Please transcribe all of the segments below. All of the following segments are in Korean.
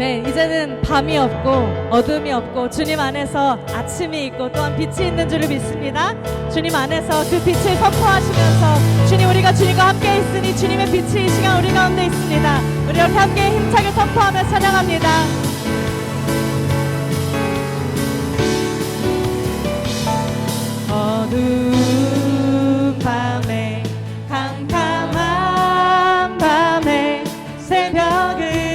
아멘. 이제는 밤이 없고 어둠이 없고 주님 안에서 아침이 있고 또한 빛이 있는 줄을 믿습니다. 주님 안에서 그 빛을 선포하시면서 주님, 우리가 주님과 함께 있으니 주님의 빛이 이 시간 우리 가운데 있습니다. 우리 이렇게 함께 힘차게 선포하며 찬양합니다. 어두운 밤에 캄캄한 밤에 새벽을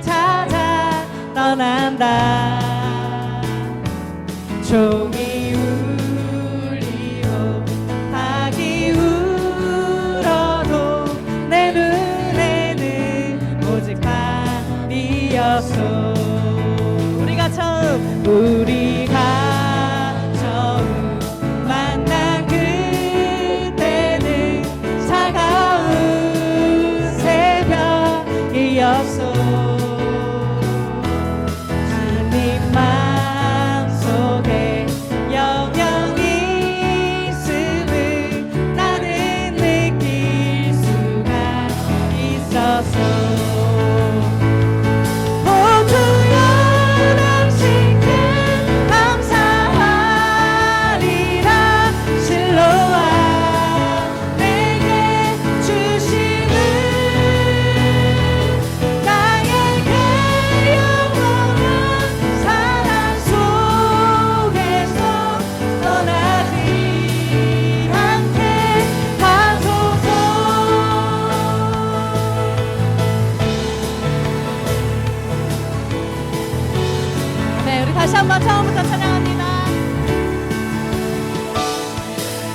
찾아 떠난다. 종이 울리고 닭이 울어도 내 눈에는 오직 밤이었소. 우리가 처음 만난 그때는 차가운 새벽이었소. 주님 마음속에 영영이 있음을 나는 느낄 수가 있었어. 다시 한번 처음부터 찬양합니다.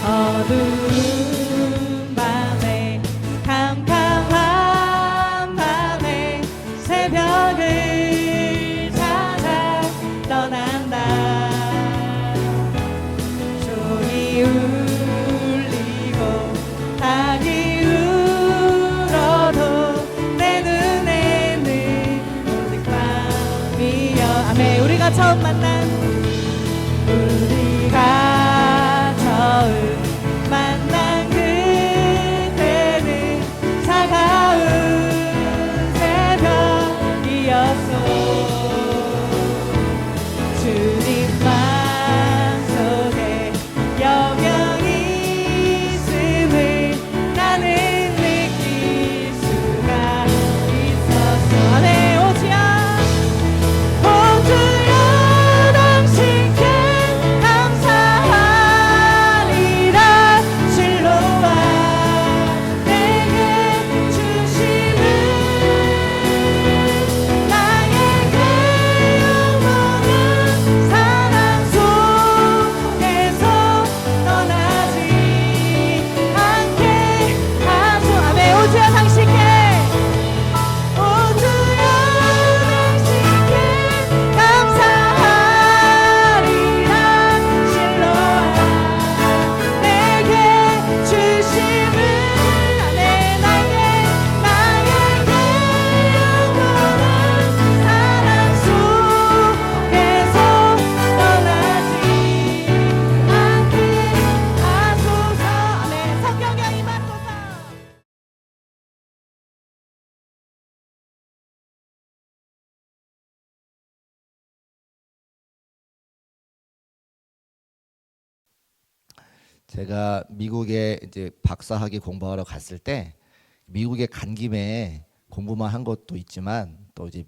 어두운 밤에 캄캄한 밤에 새벽을 찾아 떠난다. 종이 울리고 닭이 울어도 내 눈에는 오직 밤이여. 아멘. 우리가 처음 만난 그때는 차가운 새벽이었소. 주님 마음속에 영영이 있음을 나는 느낄 수가 있었어. 아멘. 오주여 당신께 감사하리라. 실로와 내게 주심은 나에게 영원한 사랑 속에서 떠나지 않게 하소. 아멘. 오주여 당신께 제가 미국에 이제 박사학위 공부하러 갔을 때 미국에 간 김에 공부만 한 것도 있지만 또 이제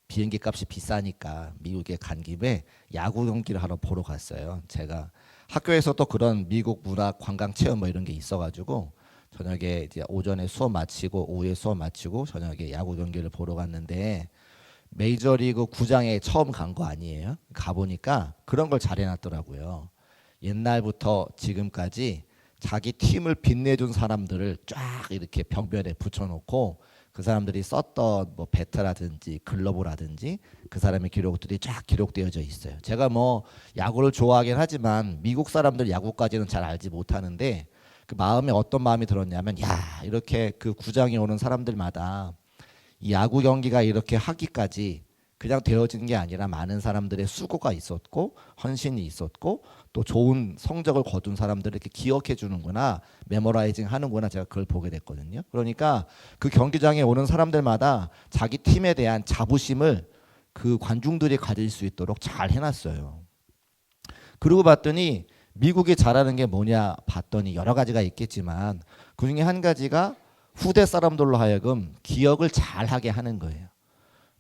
비행기 값이 비싸니까 미국에 간 김에 야구 경기를 하러 보러 갔어요. 제가 학교에서 또 그런 미국 문화 관광 체험 뭐 이런 게 있어가지고 저녁에 이제 오전에 수업 마치고 오후에 수업 마치고 저녁에 야구 경기를 보러 갔는데 메이저리그 구장에 처음 간 거 아니에요? 가보니까 그런 걸 잘 해놨더라고요. 옛날부터 지금까지 자기 팀을 빛내준 사람들을 쫙 이렇게 벽면에 붙여놓고 그 사람들이 썼던 뭐 배트라든지 글러브라든지 그 사람의 기록들이 쫙 기록되어져 있어요. 제가 뭐 야구를 좋아하긴 하지만 미국 사람들 야구까지는 잘 알지 못하는데 그 마음에 어떤 마음이 들었냐면, 야, 이렇게 그 구장에 오는 사람들마다 이 야구 경기가 이렇게 하기까지 그냥 되어진 게 아니라 많은 사람들의 수고가 있었고 헌신이 있었고 또 좋은 성적을 거둔 사람들을 이렇게 기억해 주는구나, 메모라이징 하는구나, 제가 그걸 보게 됐거든요. 그러니까 그 경기장에 오는 사람들마다 자기 팀에 대한 자부심을 그 관중들이 가질 수 있도록 잘 해놨어요. 그러고 봤더니 미국이 잘하는 게 뭐냐 봤더니 여러 가지가 있겠지만 그 중에 한 가지가 후대 사람들로 하여금 기억을 잘하게 하는 거예요.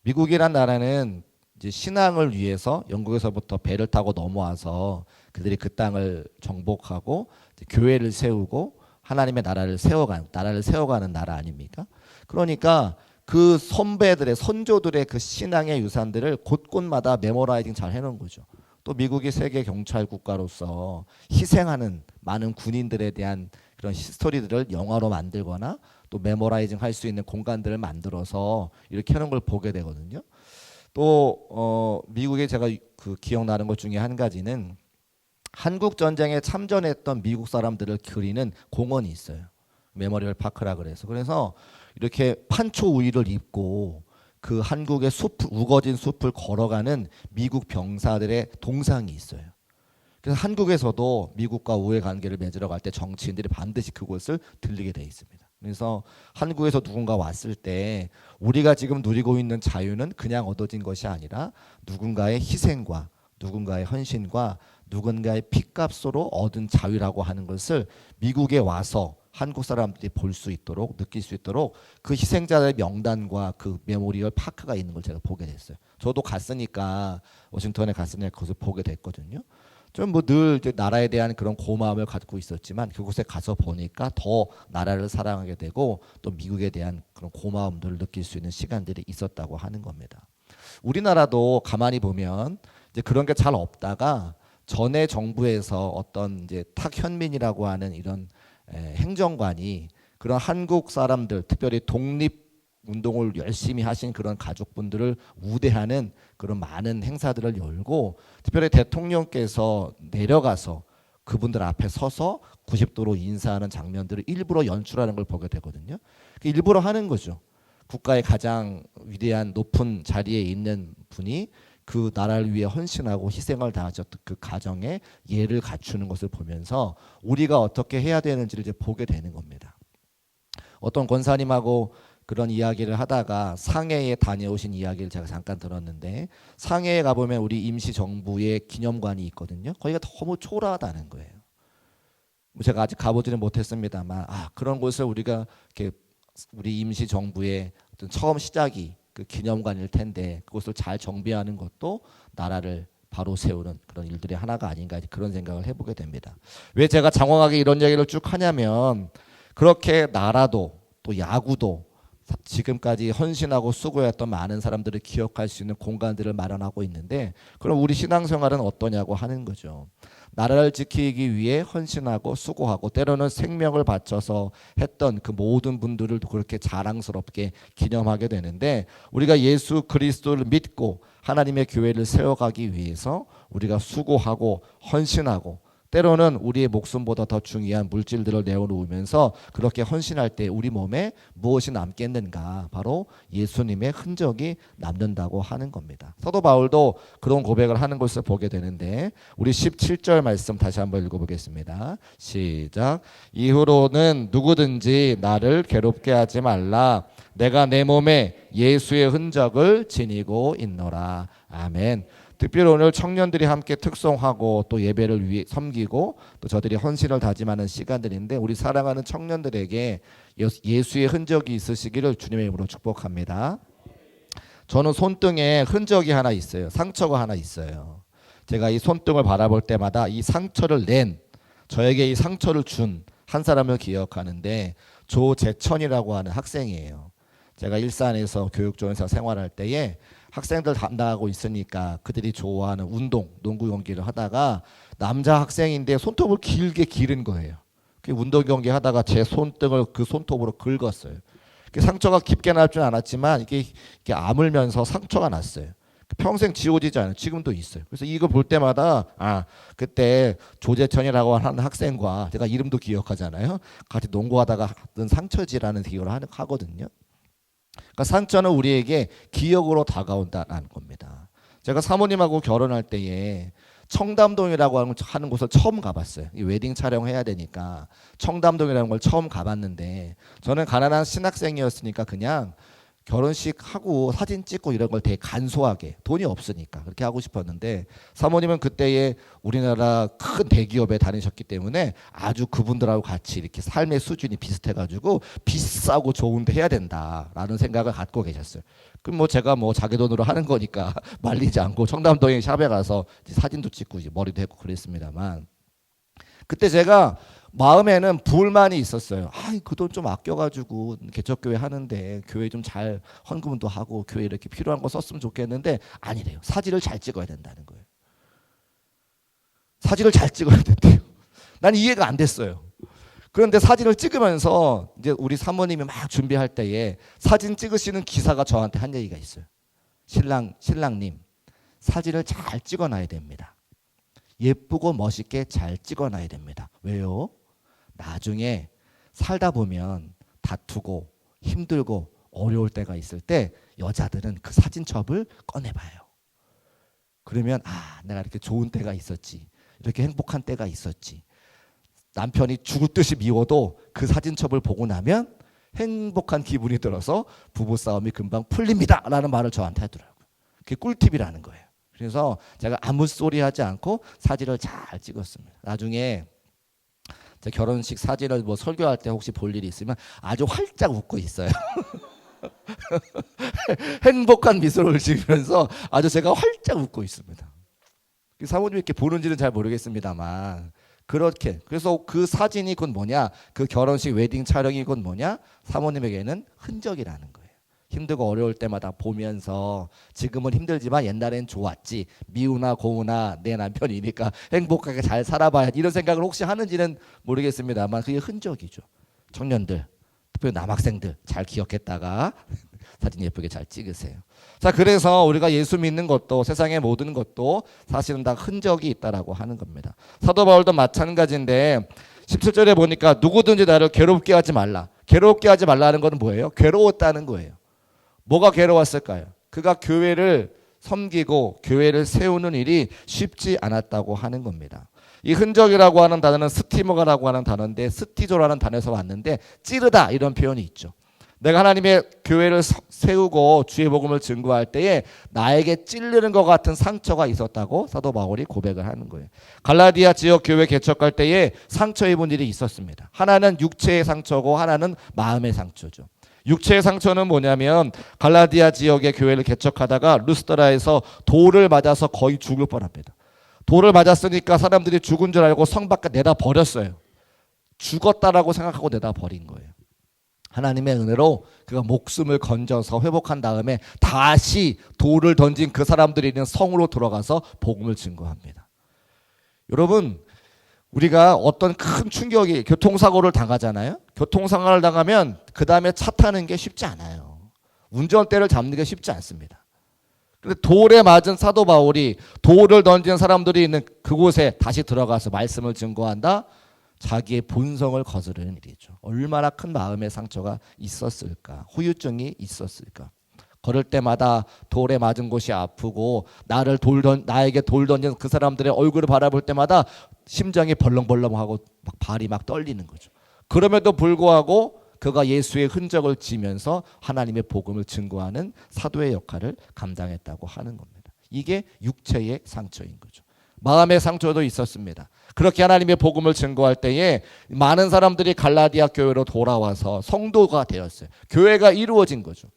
미국이란 나라는 이제 신앙을 위해서 영국에서부터 배를 타고 넘어와서 그들이 그 땅을 정복하고 교회를 세우고 하나님의 나라를 세워가는 나라 아닙니까? 그러니까 그 선배들의 선조들의 그 신앙의 유산들을 곳곳마다 메모라이징 잘 해놓은 거죠. 또 미국이 세계 경찰 국가로서 희생하는 많은 군인들에 대한 그런 히스토리들을 영화로 만들거나 또 메모라이징 할 수 있는 공간들을 만들어서 이렇게 하는 걸 보게 되거든요. 또 미국에 제가 그 기억나는 것 중에 한 가지는 한국 전쟁에 참전했던 미국 사람들을 그리는 공원이 있어요. 메모리얼 파크라 그래서 이렇게 판초 우위를 입고 그 한국의 우거진 숲을 걸어가는 미국 병사들의 동상이 있어요. 그래서 한국에서도 미국과 우애 관계를 맺으러 갈 때 정치인들이 반드시 그곳을 들리게 돼 있습니다. 그래서 한국에서 누군가 왔을 때 우리가 지금 누리고 있는 자유는 그냥 얻어진 것이 아니라 누군가의 희생과 누군가의 헌신과 누군가의 피값으로 얻은 자유라고 하는 것을 미국에 와서 한국 사람들이 볼 수 있도록 느낄 수 있도록 그 희생자들의 명단과 그 메모리얼 파크가 있는 걸 제가 보게 됐어요. 저도 갔으니까 워싱턴에 갔으니까 그것을 보게 됐거든요. 좀 뭐 늘 나라에 대한 그런 고마움을 갖고 있었지만 그곳에 가서 보니까 더 나라를 사랑하게 되고 또 미국에 대한 그런 고마움들을 느낄 수 있는 시간들이 있었다고 하는 겁니다. 우리나라도 가만히 보면 이제 그런 게 잘 없다가 전에 정부에서 어떤 이제 탁현민이라고 하는 이런 행정관이 그런 한국 사람들 특별히 독립 운동을 열심히 하신 그런 가족분들을 우대하는 그런 많은 행사들을 열고 특별히 대통령께서 내려가서 그분들 앞에 서서 90도로 인사하는 장면들을 일부러 연출하는 걸 보게 되거든요. 일부러 하는 거죠. 국가의 가장 위대한 높은 자리에 있는 분이 그 나라를 위해 헌신하고 희생을 다하셨던 그 가정에 예를 갖추는 것을 보면서 우리가 어떻게 해야 되는지를 이제 보게 되는 겁니다. 어떤 권사님하고 그런 이야기를 하다가 상해에 다녀오신 이야기를 제가 잠깐 들었는데 상해에 가보면 우리 임시정부의 기념관이 있거든요. 거기가 너무 초라하다는 거예요. 제가 아직 가보지는 못했습니다만 그런 곳을 우리가 이렇게 우리 임시정부의 어떤 처음 시작이 그 기념관일 텐데 그것을 잘 정비하는 것도 나라를 바로 세우는 그런 일들의 하나가 아닌가 그런 생각을 해보게 됩니다. 왜 제가 장황하게 이런 얘기를 쭉 하냐면 그렇게 나라도 또 야구도 지금까지 헌신하고 수고했던 많은 사람들을 기억할 수 있는 공간들을 마련하고 있는데 그럼 우리 신앙생활은 어떠냐고 하는 거죠. 나라를 지키기 위해 헌신하고 수고하고 때로는 생명을 바쳐서 했던 그 모든 분들을 그렇게 자랑스럽게 기념하게 되는데 우리가 예수 그리스도를 믿고 하나님의 교회를 세워가기 위해서 우리가 수고하고 헌신하고 때로는 우리의 목숨보다 더 중요한 물질들을 내어놓으면서 그렇게 헌신할 때 우리 몸에 무엇이 남겠는가? 바로 예수님의 흔적이 남는다고 하는 겁니다. 사도 바울도 그런 고백을 하는 것을 보게 되는데 우리 17절 말씀 다시 한번 읽어보겠습니다. 시작. 이후로는 누구든지 나를 괴롭게 하지 말라. 내가 내 몸에 예수의 흔적을 지니고 있노라. 아멘. 특별히 오늘 청년들이 함께 특송하고 또 예배를 위해 섬기고 또 저들이 헌신을 다짐하는 시간들인데 우리 사랑하는 청년들에게 예수의 흔적이 있으시기를 주님의 이름으로 축복합니다. 저는 손등에 흔적이 하나 있어요. 상처가 하나 있어요. 제가 이 손등을 바라볼 때마다 이 상처를 저에게 이 상처를 준 한 사람을 기억하는데 조재천이라고 하는 학생이에요. 제가 일산에서 교육조원에서 생활할 때에 학생들 담당하고 있으니까 그들이 좋아하는 운동, 농구 경기를 하다가 남자 학생인데 손톱을 길게 기른 거예요. 그 운동 경기 하다가 제 손등을 그 손톱으로 긁었어요. 상처가 깊게 날 줄 않았지만 이게 아물면서 상처가 났어요. 평생 지워지지 않아요. 지금도 있어요. 그래서 이거 볼 때마다 그때 조재천이라고 하는 학생과 제가 이름도 기억하잖아요. 같이 농구하다가 하던 상처지라는 기억을 하거든요. 그러니까 상처는 우리에게 기억으로 다가온다는 겁니다. 제가 사모님하고 결혼할 때에 청담동이라고 하는 곳을 처음 가봤어요. 이 웨딩 촬영해야 되니까 청담동이라는 걸 처음 가봤는데, 저는 가난한 신학생이었으니까 그냥 결혼식 하고 사진 찍고 이런 걸 되게 간소하게, 돈이 없으니까 그렇게 하고 싶었는데, 사모님은 그때에 우리나라 큰 대기업에 다니셨기 때문에 아주 그분들하고 같이 이렇게 삶의 수준이 비슷해가지고 비싸고 좋은데 해야 된다라는 생각을 갖고 계셨어요. 그럼 뭐 제가 뭐 자기 돈으로 하는 거니까 말리지 않고 청담동에 샵에 가서 사진도 찍고 머리도 했고 그랬습니다만, 그때 제가 마음에는 불만이 있었어요. 그 돈 좀 아껴가지고 개척교회 하는데 교회 좀 잘 헌금도 하고 교회 이렇게 필요한 거 썼으면 좋겠는데, 아니래요. 사진을 잘 찍어야 된다는 거예요. 사진을 잘 찍어야 된대요. 난 이해가 안 됐어요. 그런데 사진을 찍으면서 이제 우리 사모님이 막 준비할 때에 사진 찍으시는 기사가 저한테 한 얘기가 있어요. 신랑님, 사진을 잘 찍어놔야 됩니다. 예쁘고 멋있게 잘 찍어놔야 됩니다. 왜요? 나중에 살다 보면 다투고 힘들고 어려울 때가 있을 때 여자들은 그 사진첩을 꺼내봐요. 그러면 내가 이렇게 좋은 때가 있었지, 이렇게 행복한 때가 있었지, 남편이 죽을 듯이 미워도 그 사진첩을 보고 나면 행복한 기분이 들어서 부부싸움이 금방 풀립니다 라는 말을 저한테 하더라고요. 그게 꿀팁이라는 거예요. 그래서 제가 아무 소리 하지 않고 사진을 잘 찍었습니다. 나중에 제 결혼식 사진을 뭐 설교할 때 혹시 볼 일이 있으면 아주 활짝 웃고 있어요. 행복한 미소를 지으면서 아주 제가 활짝 웃고 있습니다. 사모님이 이렇게 보는지는 잘 모르겠습니다만, 그렇게, 그래서 그 사진이 곧 뭐냐, 그 결혼식 웨딩 촬영이 곧 뭐냐, 사모님에게는 흔적이라는 거예요. 힘들고 어려울 때마다 보면서 지금은 힘들지만 옛날엔 좋았지, 미우나 고우나 내 남편이니까 행복하게 잘 살아봐야지, 이런 생각을 혹시 하는지는 모르겠습니다만 그게 흔적이죠. 청년들, 특별히 남학생들 잘 기억했다가 사진 예쁘게 잘 찍으세요. 자, 그래서 우리가 예수 믿는 것도 세상의 모든 것도 사실은 다 흔적이 있다라고 하는 겁니다. 사도 바울도 마찬가지인데 17절에 보니까 누구든지 나를 괴롭게 하지 말라. 괴롭게 하지 말라는 건 뭐예요? 괴로웠다는 거예요. 뭐가 괴로웠을까요? 그가 교회를 섬기고 교회를 세우는 일이 쉽지 않았다고 하는 겁니다. 이 흔적이라고 하는 단어는 스티머가라고 하는 단어인데, 스티조라는 단어에서 왔는데 찌르다 이런 표현이 있죠. 내가 하나님의 교회를 세우고 주의 복음을 증거할 때에 나에게 찔르는 것 같은 상처가 있었다고 사도 바울이 고백을 하는 거예요. 갈라디아 지역 교회 개척할 때에 상처 입은 일이 있었습니다. 하나는 육체의 상처고 하나는 마음의 상처죠. 육체의 상처는 뭐냐면, 갈라디아 지역의 교회를 개척하다가 루스드라에서 돌을 맞아서 거의 죽을 뻔합니다. 돌을 맞았으니까 사람들이 죽은 줄 알고 성 밖에 내다 버렸어요. 죽었다라고 생각하고 내다 버린 거예요. 하나님의 은혜로 그가 목숨을 건져서 회복한 다음에 다시 돌을 던진 그 사람들이 있는 성으로 들어가서 복음을 증거합니다. 여러분, 우리가 어떤 큰 충격이, 교통사고를 당하잖아요. 교통사고를 당하면 그 다음에 차 타는 게 쉽지 않아요. 운전대를 잡는 게 쉽지 않습니다. 그런데 돌에 맞은 사도 바울이 돌을 던진 사람들이 있는 그곳에 다시 들어가서 말씀을 증거한다. 자기의 본성을 거스르는 일이죠. 얼마나 큰 마음의 상처가 있었을까, 후유증이 있었을까. 걸을 때마다 돌에 맞은 곳이 아프고 나에게 돌 던진 그 사람들의 얼굴을 바라볼 때마다 심장이 벌렁벌렁하고 발이 막 떨리는 거죠. 그럼에도 불구하고 그가 예수의 흔적을 지면서 하나님의 복음을 증거하는 사도의 역할을 감당했다고 하는 겁니다. 이게 육체의 상처인 거죠. 마음의 상처도 있었습니다. 그렇게 하나님의 복음을 증거할 때에 많은 사람들이 갈라디아 교회로 돌아와서 성도가 되었어요. 교회가 이루어진 거죠.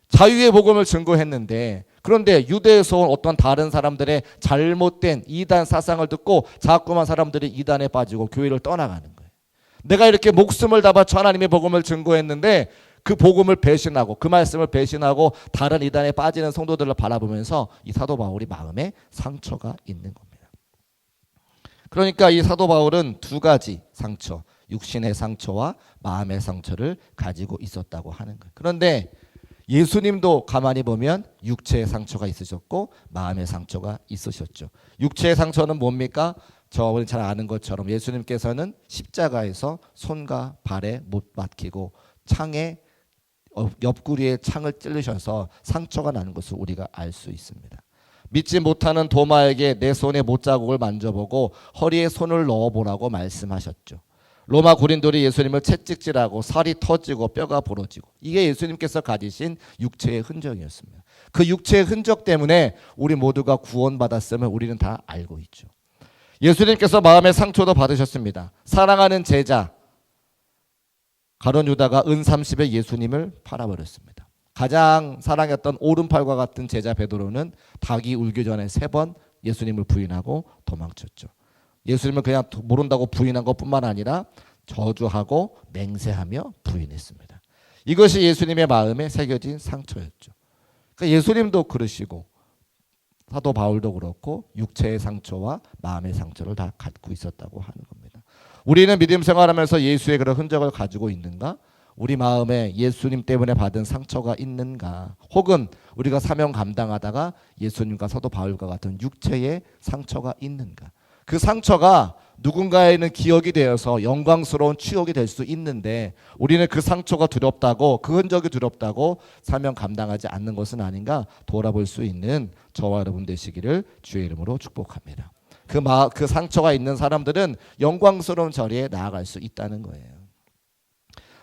자유의 복음을 증거했는데, 그런데 유대에서 온 어떤 다른 사람들의 잘못된 이단 사상을 듣고 자꾸만 사람들이 이단에 빠지고 교회를 떠나가는 거예요. 내가 이렇게 목숨을 다 바쳐 하나님의 복음을 증거했는데 그 복음을 배신하고 그 말씀을 배신하고 다른 이단에 빠지는 성도들을 바라보면서 이 사도 바울이 마음에 상처가 있는 겁니다. 그러니까 이 사도 바울은 두 가지 상처, 육신의 상처와 마음의 상처를 가지고 있었다고 하는 거예요. 그런데 예수님도 가만히 보면 육체의 상처가 있으셨고 마음의 상처가 있으셨죠. 육체의 상처는 뭡니까? 저번에 잘 아는 것처럼 예수님께서는 십자가에서 손과 발에 못 박히고 창에 옆구리에 창을 찔르셔서 상처가 나는 것을 우리가 알 수 있습니다. 믿지 못하는 도마에게 내 손에 못자국을 만져보고 허리에 손을 넣어보라고 말씀하셨죠. 로마 군인들이 예수님을 채찍질하고 살이 터지고 뼈가 부러지고, 이게 예수님께서 가지신 육체의 흔적이었습니다. 그 육체의 흔적 때문에 우리 모두가 구원받았음을 우리는 다 알고 있죠. 예수님께서 마음의 상처도 받으셨습니다. 사랑하는 제자 가룟 유다가 은 30에 예수님을 팔아버렸습니다. 가장 사랑했던 오른팔과 같은 제자 베드로는 닭이 울기 전에 3번 예수님을 부인하고 도망쳤죠. 예수님을 그냥 모른다고 부인한 것뿐만 아니라 저주하고 맹세하며 부인했습니다. 이것이 예수님의 마음에 새겨진 상처였죠. 그러니까 예수님도 그러시고 사도 바울도 그렇고 육체의 상처와 마음의 상처를 다 갖고 있었다고 하는 겁니다. 우리는 믿음 생활하면서 예수의 그런 흔적을 가지고 있는가? 우리 마음에 예수님 때문에 받은 상처가 있는가? 혹은 우리가 사명 감당하다가 예수님과 사도 바울과 같은 육체의 상처가 있는가? 그 상처가 누군가에는 기억이 되어서 영광스러운 추억이 될 수 있는데, 우리는 그 상처가 두렵다고, 그 흔적이 두렵다고 사명 감당하지 않는 것은 아닌가 돌아볼 수 있는 저와 여러분 되시기를 주의 이름으로 축복합니다. 그 상처가 있는 사람들은 영광스러운 자리에 나아갈 수 있다는 거예요.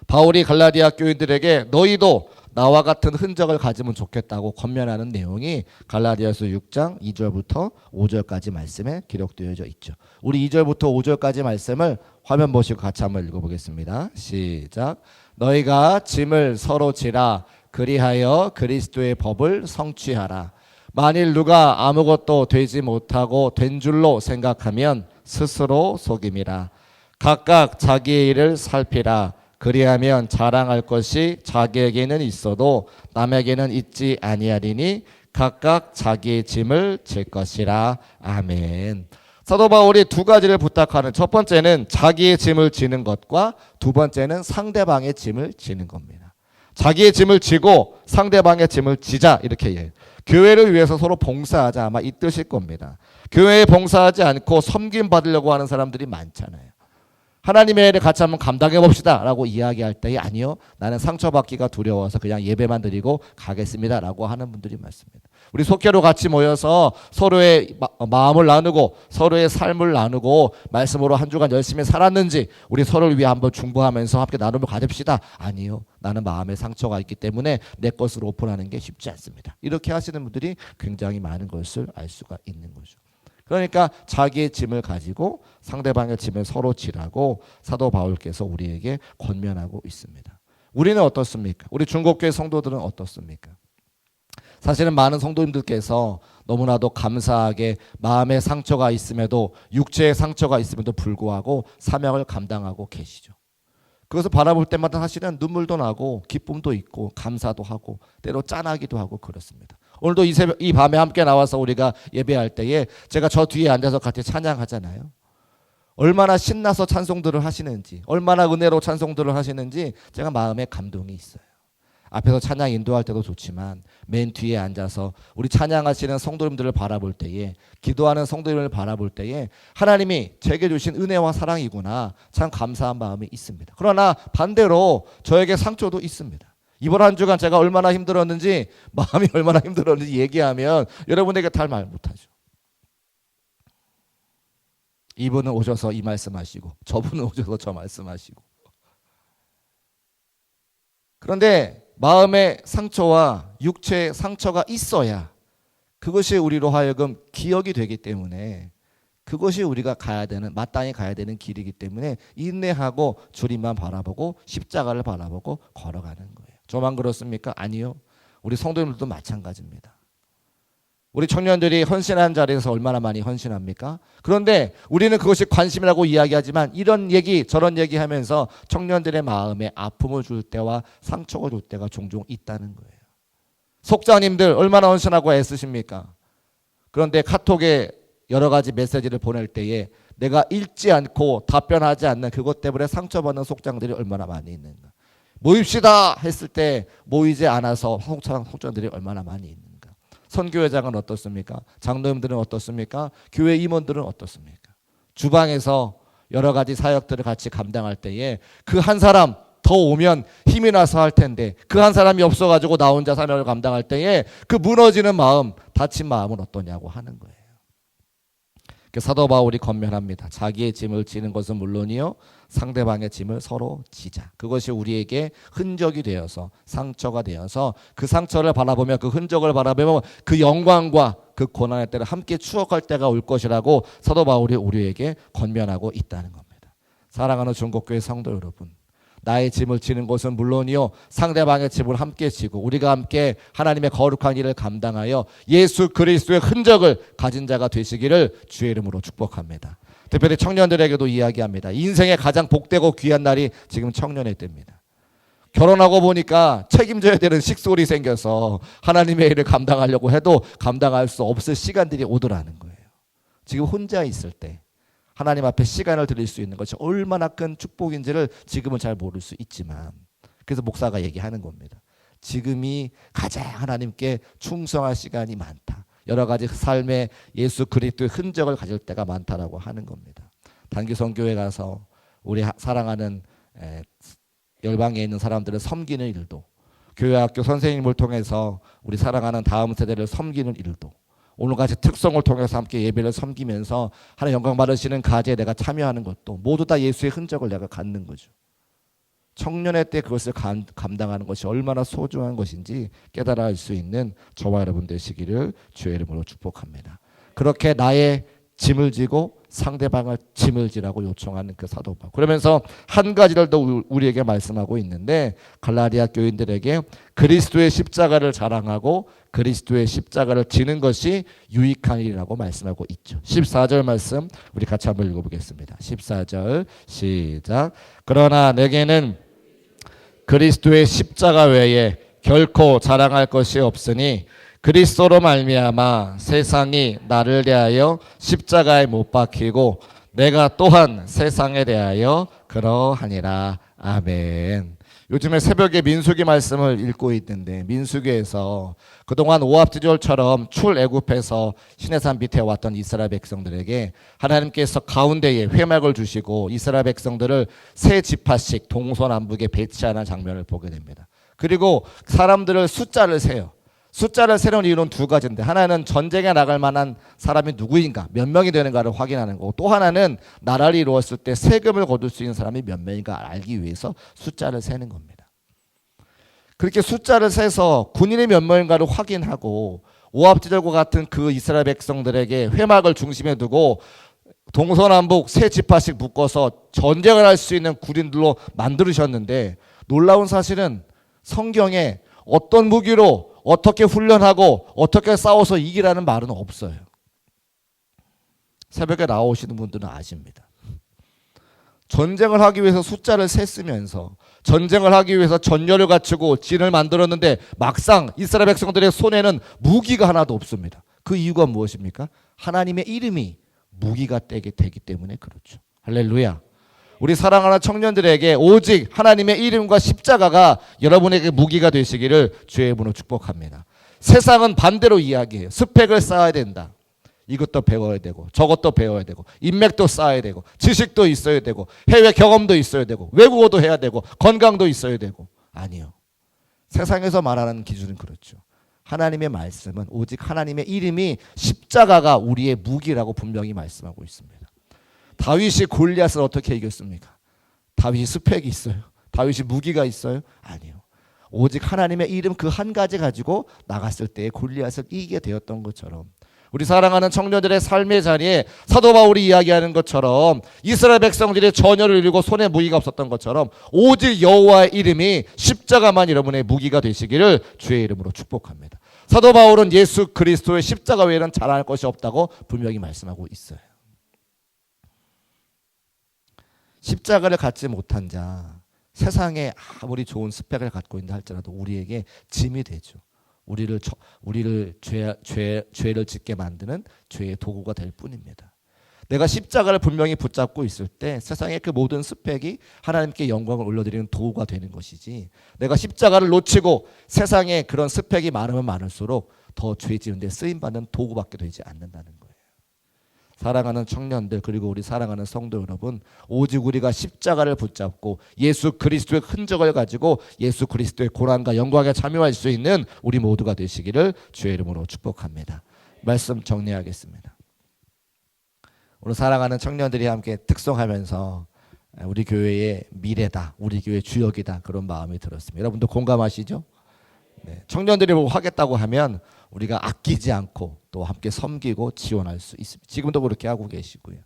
바울이 갈라디아 교인들에게 너희도 나와 같은 흔적을 가지면 좋겠다고 권면하는 내용이 갈라디아서 6장 2절부터 5절까지 말씀에 기록되어져 있죠. 우리 2절부터 5절까지 말씀을 화면 보시고 같이 한번 읽어보겠습니다. 시작. 너희가 짐을 서로 지라 그리하여 그리스도의 법을 성취하라. 만일 누가 아무것도 되지 못하고 된 줄로 생각하면 스스로 속임이라. 각각 자기의 일을 살피라. 그리하면 자랑할 것이 자기에게는 있어도 남에게는 있지 아니하리니 각각 자기의 짐을 질 것이라. 아멘. 사도 바울이 2가지를 부탁하는, 첫 번째는 자기의 짐을 지는 것과 두 번째는 상대방의 짐을 지는 겁니다. 자기의 짐을 지고 상대방의 짐을 지자, 이렇게 해요. 교회를 위해서 서로 봉사하자, 아마 이 뜻일 겁니다. 교회에 봉사하지 않고 섬김 받으려고 하는 사람들이 많잖아요. 하나님의 일을 같이 한번 감당해 봅시다 라고 이야기할 때에 아니요, 나는 상처받기가 두려워서 그냥 예배만 드리고 가겠습니다 라고 하는 분들이 많습니다. 우리 속회로 같이 모여서 서로의 마음을 나누고 서로의 삶을 나누고 말씀으로 한 주간 열심히 살았는지 우리 서로를 위해 한번 중보하면서 함께 나눔을 가집시다. 아니요, 나는 마음에 상처가 있기 때문에 내 것으로 오픈하는 게 쉽지 않습니다. 이렇게 하시는 분들이 굉장히 많은 것을 알 수가 있는 거죠. 그러니까 자기의 짐을 가지고 상대방의 짐을 서로 지라고 사도 바울께서 우리에게 권면하고 있습니다. 우리는 어떻습니까? 우리 중국교회 성도들은 어떻습니까? 사실은 많은 성도님들께서 너무나도 감사하게 마음의 상처가 있음에도, 육체의 상처가 있음에도 불구하고 사명을 감당하고 계시죠. 그것을 바라볼 때마다 사실은 눈물도 나고 기쁨도 있고 감사도 하고 때로 짠하기도 하고 그렇습니다. 오늘도 이 밤에 함께 나와서 우리가 예배할 때에 제가 저 뒤에 앉아서 같이 찬양하잖아요. 얼마나 신나서 찬송들을 하시는지, 얼마나 은혜로 찬송들을 하시는지 제가 마음에 감동이 있어요. 앞에서 찬양 인도할 때도 좋지만 맨 뒤에 앉아서 우리 찬양하시는 성도님들을 바라볼 때에, 기도하는 성도님을 바라볼 때에 하나님이 제게 주신 은혜와 사랑이구나, 참 감사한 마음이 있습니다. 그러나 반대로 저에게 상처도 있습니다. 이번 한 주간 제가 얼마나 힘들었는지, 마음이 얼마나 힘들었는지 얘기하면 여러분에게 다 말 못하죠. 이분은 오셔서 이 말씀하시고 저분은 오셔서 저 말씀하시고. 그런데 마음의 상처와 육체의 상처가 있어야 그것이 우리로 하여금 기억이 되기 때문에, 그것이 우리가 가야 되는, 마땅히 가야 되는 길이기 때문에 인내하고 주님만 바라보고 십자가를 바라보고 걸어가는 거예요. 저만 그렇습니까? 아니요. 우리 성도님들도 마찬가지입니다. 우리 청년들이 헌신하는 자리에서 얼마나 많이 헌신합니까? 그런데 우리는 그것이 관심이라고 이야기하지만 이런 얘기 저런 얘기 하면서 청년들의 마음에 아픔을 줄 때와 상처가 줄 때가 종종 있다는 거예요. 속장님들 얼마나 헌신하고 애쓰십니까? 그런데 카톡에 여러 가지 메시지를 보낼 때에 내가 읽지 않고 답변하지 않는 그것 때문에 상처받는 속장들이 얼마나 많이 있는가. 모입시다 했을 때 모이지 않아서 속장들이 얼마나 많이 있는가. 선교회장은 어떻습니까? 장로님들은 어떻습니까? 교회 임원들은 어떻습니까? 주방에서 여러 가지 사역들을 같이 감당할 때에 그 한 사람 더 오면 힘이 나서 할 텐데 그 한 사람이 없어가지고 나 혼자 사명을 감당할 때에 그 무너지는 마음, 다친 마음은 어떠냐고 하는 거예요. 사도 바울이 권면합니다. 자기의 짐을 지는 것은 물론이요 상대방의 짐을 서로 지자. 그것이 우리에게 흔적이 되어서 상처가 되어서 그 상처를 바라보며 그 흔적을 바라보며 그 영광과 그 고난의 때를 함께 추억할 때가 올 것이라고 사도 바울이 우리에게 권면하고 있다는 겁니다. 사랑하는 중국교회 성도 여러분, 나의 짐을 지는 것은 물론이요 상대방의 짐을 함께 지고 우리가 함께 하나님의 거룩한 일을 감당하여 예수 그리스도의 흔적을 가진 자가 되시기를 주의 이름으로 축복합니다. 특별히 청년들에게도 이야기합니다. 인생의 가장 복되고 귀한 날이 지금 청년의 때입니다. 결혼하고 보니까 책임져야 되는 식솔이 생겨서 하나님의 일을 감당하려고 해도 감당할 수 없을 시간들이 오더라는 거예요. 지금 혼자 있을 때 하나님 앞에 시간을 드릴 수 있는 것이 얼마나 큰 축복인지를 지금은 잘 모를 수 있지만, 그래서 목사가 얘기하는 겁니다. 지금이 가장 하나님께 충성할 시간이 많다. 여러 가지 삶의 예수 그리스도의 흔적을 가질 때가 많다라고 하는 겁니다. 단기 선교회 가서 우리 사랑하는 열방에 있는 사람들을 섬기는 일도, 교회 학교 선생님을 통해서 우리 사랑하는 다음 세대를 섬기는 일도, 오늘같이 특성을 통해서 함께 예배를 섬기면서 하나님 영광 받으시는 가제에 내가 참여하는 것도 모두 다 예수의 흔적을 내가 갖는 거죠. 청년의 때 그것을 감당하는 것이 얼마나 소중한 것인지 깨달아 알 수 있는 저와 여러분 되시기를 주의 이름으로 축복합니다. 그렇게 나의 짐을 지고 상대방을 짐을 지라고 요청하는 그 사도 바울. 그러면서 한 가지를 더 우리에게 말씀하고 있는데, 갈라디아 교인들에게 그리스도의 십자가를 자랑하고 그리스도의 십자가를 지는 것이 유익한 일이라고 말씀하고 있죠. 14절 말씀 우리 같이 한번 읽어보겠습니다. 14절 시작. 그러나 내게는 그리스도의 십자가 외에 결코 자랑할 것이 없으니 그리스도로 말미암아 세상이 나를 대하여 십자가에 못 박히고 내가 또한 세상에 대하여 그러하니라. 아멘. 요즘에 새벽에 민수기 말씀을 읽고 있는데, 민수기에서 그동안 오합지졸처럼 출애굽해서 시내산 밑에 왔던 이스라엘 백성들에게 하나님께서 가운데에 회막을 주시고 이스라엘 백성들을 세 지파씩 동서남북에 배치하는 장면을 보게 됩니다. 그리고 사람들을 숫자를 세요. 숫자를 세는 이유는 두 가지인데, 하나는 전쟁에 나갈 만한 사람이 누구인가, 몇 명이 되는가를 확인하는 거고, 또 하나는 나라를 이루었을 때 세금을 거둘 수 있는 사람이 몇 명인가 알기 위해서 숫자를 세는 겁니다. 그렇게 숫자를 세서 군인이 몇 명인가를 확인하고 오합지졸과 같은 그 이스라엘 백성들에게 회막을 중심에 두고 동서남북 세 지파씩 묶어서 전쟁을 할 수 있는 군인들로 만들으셨는데, 놀라운 사실은 성경에 어떤 무기로 어떻게 훈련하고 어떻게 싸워서 이기라는 말은 없어요. 새벽에 나오시는 분들은 아십니다. 전쟁을 하기 위해서 숫자를 셌으면서 전쟁을 하기 위해서 전열을 갖추고 진을 만들었는데 막상 이스라엘 백성들의 손에는 무기가 하나도 없습니다. 그 이유가 무엇입니까? 하나님의 이름이 무기가 되기 때문에 그렇죠. 할렐루야. 우리 사랑하는 청년들에게 오직 하나님의 이름과 십자가가 여러분에게 무기가 되시기를 주의 이름으로 축복합니다. 세상은 반대로 이야기해요. 스펙을 쌓아야 된다. 이것도 배워야 되고 저것도 배워야 되고 인맥도 쌓아야 되고 지식도 있어야 되고 해외 경험도 있어야 되고 외국어도 해야 되고 건강도 있어야 되고. 아니요. 세상에서 말하는 기준은 그렇죠. 하나님의 말씀은 오직 하나님의 이름이 십자가가 우리의 무기라고 분명히 말씀하고 있습니다. 다윗이 골리앗을 어떻게 이겼습니까? 다윗이 스펙이 있어요? 다윗이 무기가 있어요? 아니요. 오직 하나님의 이름 그 한 가지 가지고 나갔을 때 골리앗을 이기게 되었던 것처럼, 우리 사랑하는 청년들의 삶의 자리에 사도 바울이 이야기하는 것처럼 이스라엘 백성들이 전열을 이루고 손에 무기가 없었던 것처럼 오직 여호와의 이름이 십자가만 여러분의 무기가 되시기를 주의 이름으로 축복합니다. 사도 바울은 예수 그리스도의 십자가 외에는 자랑할 것이 없다고 분명히 말씀하고 있어요. 십자가를 갖지 못한 자, 세상에 아무리 좋은 스펙을 갖고 있다 할지라도 우리에게 짐이 되죠. 우리를 죄를 짓게 만드는 죄의 도구가 될 뿐입니다. 내가 십자가를 분명히 붙잡고 있을 때 세상의 그 모든 스펙이 하나님께 영광을 올려드리는 도구가 되는 것이지, 내가 십자가를 놓치고 세상에 그런 스펙이 많으면 많을수록 더 죄 지는 데 쓰임받는 도구밖에 되지 않는다는 거예요. 사랑하는 청년들 그리고 우리 사랑하는 성도 여러분, 오직 우리가 십자가를 붙잡고 예수 그리스도의 흔적을 가지고 예수 그리스도의 고난과 영광에 참여할 수 있는 우리 모두가 되시기를 주의 이름으로 축복합니다. 말씀 정리하겠습니다. 오늘 사랑하는 청년들이 함께 특송하면서 우리 교회의 미래다, 우리 교회의 주역이다, 그런 마음이 들었습니다. 여러분도 공감하시죠? 네. 청년들이 뭐 하겠다고 하면 우리가 아끼지 않고 또 함께 섬기고 지원할 수 있습니다. 지금도 그렇게 하고 계시고요.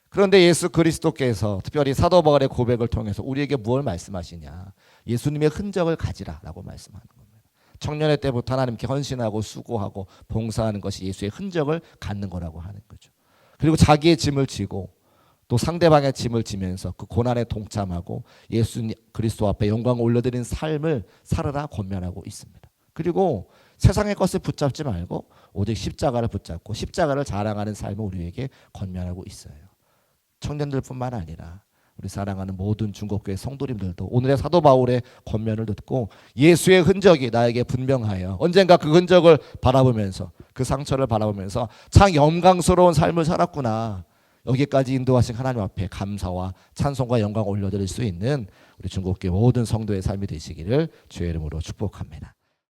그런데 예수 그리스도께서 특별히 사도 바울의 고백을 통해서 우리에게 무엇을 말씀하시냐? 예수님의 흔적을 가지라라고 말씀하는 겁니다. 청년의 때부터 하나님께 헌신하고 수고하고 봉사하는 것이 예수의 흔적을 갖는 거라고 하는 거죠. 그리고 자기의 짐을 지고 또 상대방의 짐을 지면서 그 고난에 동참하고 예수 그리스도 앞에 영광을 올려드리는 삶을 살아라 권면하고 있습니다. 그리고 세상의 것을 붙잡지 말고 오직 십자가를 붙잡고 십자가를 자랑하는 삶을 우리에게 권면하고 있어요. 청년들뿐만 아니라 우리 사랑하는 모든 중국교회 성도님들도 오늘의 사도 바울의 권면을 듣고 예수의 흔적이 나에게 분명하여 언젠가 그 흔적을 바라보면서 그 상처를 바라보면서 참 영광스러운 삶을 살았구나, 여기까지 인도하신 하나님 앞에 감사와 찬송과 영광을 올려드릴 수 있는 우리 중국교회 모든 성도의 삶이 되시기를 주의 이름으로 축복합니다.